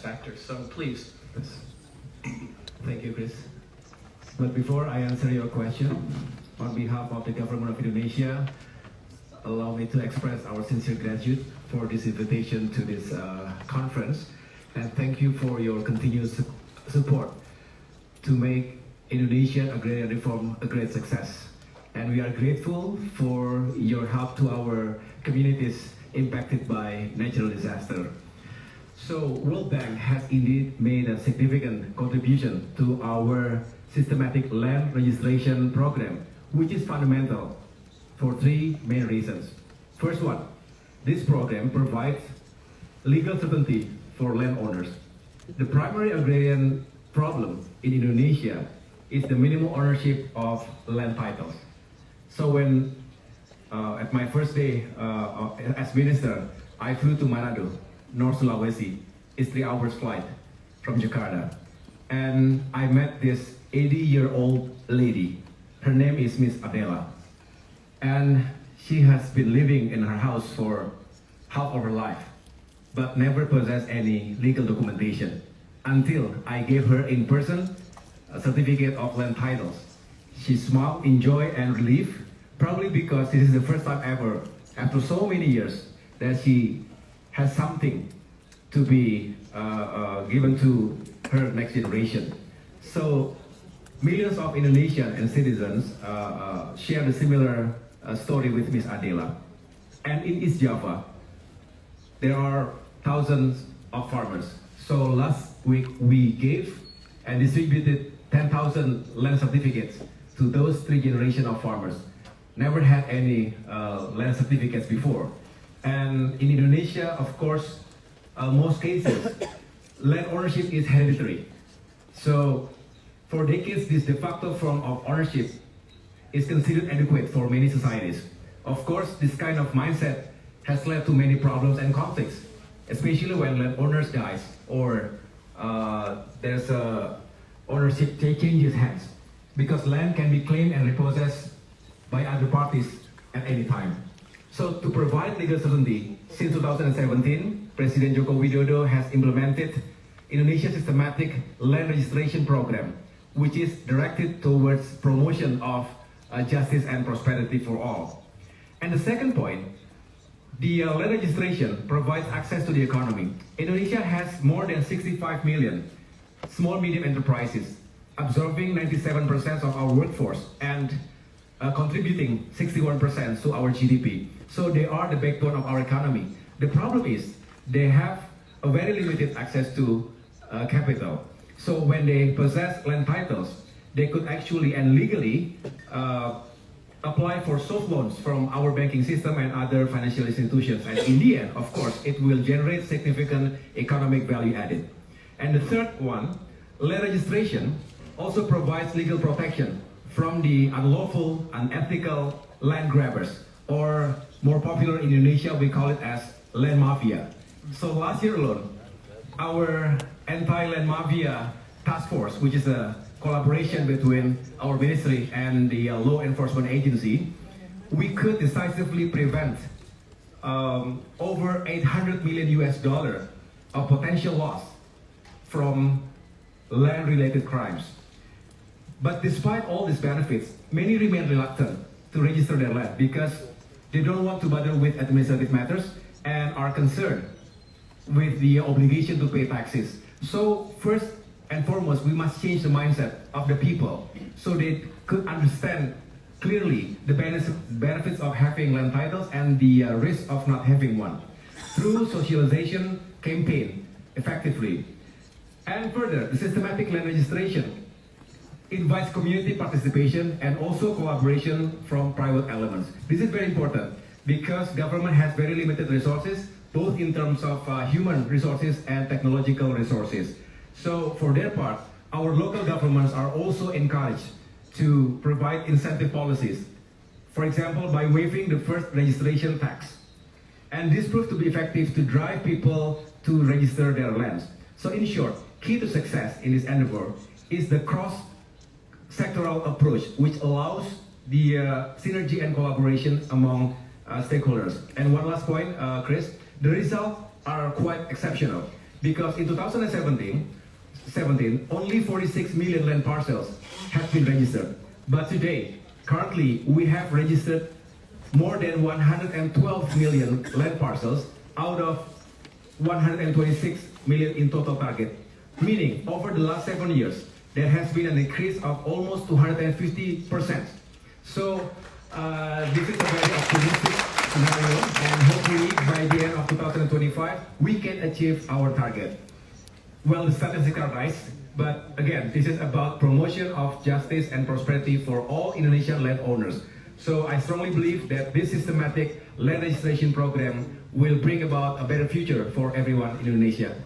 factors. So please. Thank you, Chris. But before I answer your question, on behalf of the government of Indonesia, allow me to express our sincere gratitude for this invitation to this conference, and thank you for your continuous support to make Indonesian agrarian reform a great success. And we are grateful for your help to our communities impacted by natural disaster. So World Bank has indeed made a significant contribution to our systematic land registration program, which is fundamental for three main reasons. First one, this program provides legal certainty for landowners. The primary agrarian problem in Indonesia is the minimum ownership of land titles. So when at my first day as minister, I flew to Manado, North Sulawesi. It's 3 hours flight from Jakarta. And I met this 80-year-old lady. Her name is Miss Adela. And she has been living in her house for half of her life, but never possessed any legal documentation until I gave her in person a certificate of land titles. She smiled in joy and relief, probably because this is the first time ever, after so many years, that she has something to be given to her next generation. So millions of Indonesians and citizens share a similar story with Miss Adela. And in East Java, there are thousands of farmers. So last week we gave and distributed 10,000 land certificates to those 3 generations of farmers. Never had any land certificates before. And in Indonesia, of course, most cases, land ownership is hereditary. So for decades, this de facto form of ownership is considered adequate for many societies. Of course, this kind of mindset has led to many problems and conflicts, especially when landowners dies or there's a ownership changes hands, because land can be claimed and repossessed by other parties at any time. So to provide legal certainty, since 2017, President Joko Widodo has implemented Indonesia's systematic land registration program, which is directed towards promotion of justice and prosperity for all. And the second point, the land registration provides access to the economy. Indonesia has more than 65 million small medium enterprises, absorbing 97% of our workforce and contributing 61% to our GDP. So they are the backbone of our economy. The problem is they have a very limited access to capital. So when they possess land titles, they could actually and legally apply for soft loans from our banking system and other financial institutions. And in the end, of course, it will generate significant economic value added. And the third one, land registration also provides legal protection from the unlawful, unethical land grabbers, or more popular in Indonesia, we call it as land mafia. So last year alone, our anti-land mafia task force, which is a collaboration between our ministry and the law enforcement agency, we could decisively prevent over 800 million US dollar of potential loss from land-related crimes. But despite all these benefits, many remain reluctant to register their land because they don't want to bother with administrative matters and are concerned with the obligation to pay taxes. So first and foremost, we must change the mindset of the people so they could understand clearly the benefits of having land titles and the risk of not having one through socialization campaign effectively. And further, the systematic land registration invites community participation and also collaboration from private elements. This is very important because government has very limited resources, both in terms of human resources and technological resources. So for their part, our local governments are also encouraged to provide incentive policies. For example, by waiving the first registration tax. And this proved to be effective to drive people to register their lands. So in short, key to success in this endeavor is the cross-sectoral approach, which allows the synergy and collaboration among stakeholders. And one last point, Chris, the results are quite exceptional. Because in 2017, only 46 million land parcels have been registered. But today, currently, we have registered more than 112 million land parcels out of 126 million in total target. Meaning, over the last 7 years, there has been an increase of almost 250%. So, this is a very optimistic scenario, and hopefully by the end of 2025, we can achieve our target. Well, the statistics are nice, but again, this is about promotion of justice and prosperity for all Indonesian landowners. So I strongly believe that this systematic land registration program will bring about a better future for everyone in Indonesia.